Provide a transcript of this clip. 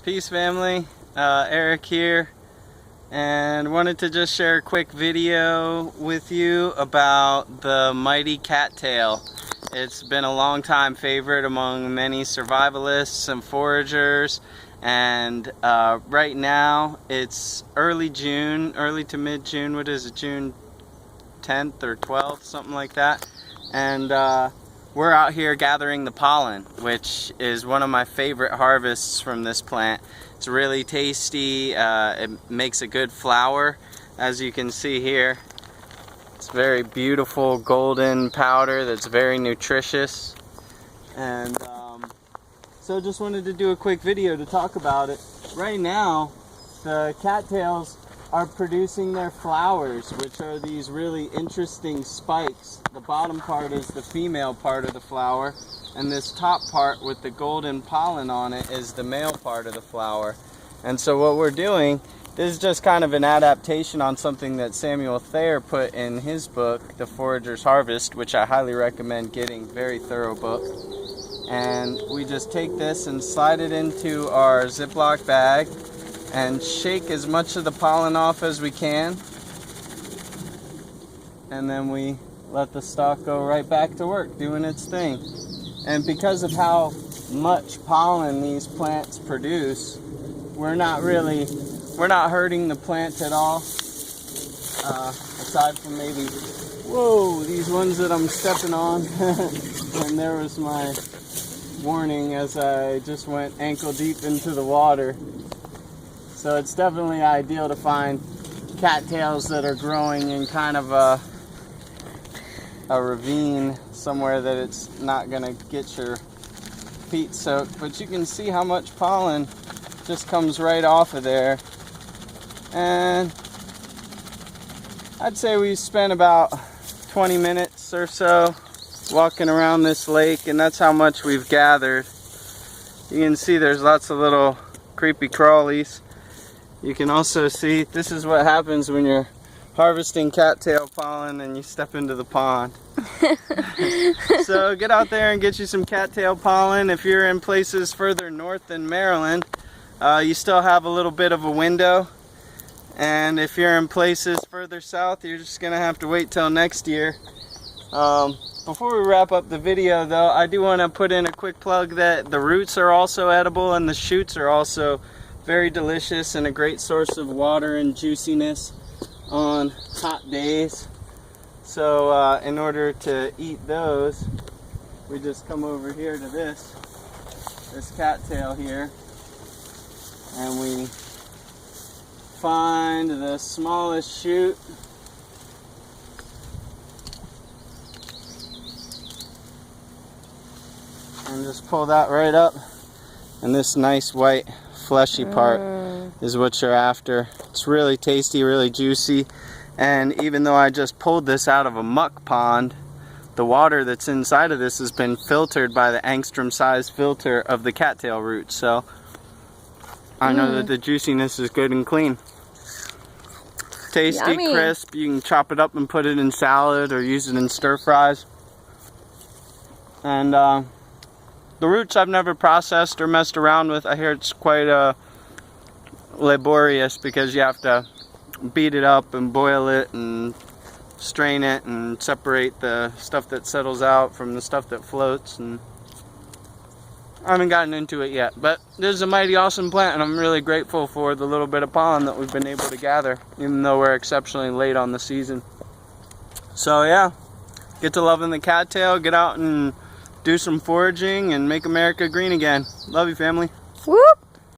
Peace family, Eric here, and wanted to just share a quick video with you about the mighty cattail. It's been a long time favorite among many survivalists and foragers, and right now it's early June, early to mid-June. What is it, June 10th or 12th, something like that, and we're out here gathering the pollen, which is one of my favorite harvests from this plant. It's really tasty. It makes a good flour, as you can see here. It's very beautiful golden powder that's very nutritious. And so just wanted to do a quick video to talk about it. Right now, the cattails are producing their flowers, which are these really interesting spikes. The bottom part is the female part of the flower, and this top part with the golden pollen on it is the male part of the flower. And so what we're doing, this is just kind of an adaptation on something that Samuel Thayer put in his book, The Forager's Harvest, which I highly recommend getting, very thorough book. And we just take this and slide it into our Ziploc bag and shake as much of the pollen off as we can, and then we let the stalk go right back to work doing its thing. And because of how much pollen these plants produce, we're not hurting the plant at all, aside from maybe, whoa, these ones that I'm stepping on. And there was my warning as I just went ankle deep into the water. So it's definitely ideal to find cattails that are growing in kind of a ravine somewhere that it's not going to get your feet soaked. But you can see how much pollen just comes right off of there. And I'd say we spent about 20 minutes or so walking around this lake, and that's how much we've gathered. You can see there's lots of little creepy crawlies. You can also see this is what happens when you're harvesting cattail pollen and you step into the pond. So get out there and get you some cattail pollen. If you're in places further north than Maryland, you still have a little bit of a window. And if you're in places further south, you're just gonna have to wait till next year. Before we wrap up the video though, I do want to put in a quick plug that the roots are also edible and the shoots are also very delicious and a great source of water and juiciness on hot days. So in order to eat those, we just come over here to this cattail here, and we find the smallest shoot, and just pull that right up, and this nice white fleshy part is what you're after. It's really tasty, really juicy, and even though I just pulled this out of a muck pond, the water that's inside of this has been filtered by the angstrom size filter of the cattail root, so I know that the juiciness is good and clean. Tasty, yummy. Crisp. You can chop it up and put it in salad or use it in stir fries. And the roots I've never processed or messed around with. I hear it's quite laborious because you have to beat it up and boil it and strain it and separate the stuff that settles out from the stuff that floats. And I haven't gotten into it yet, but this is a mighty awesome plant, and I'm really grateful for the little bit of pollen that we've been able to gather, even though we're exceptionally late on the season. So yeah, get to loving the cattail, get out and do some foraging and make America green again. Love you, family. Whoop!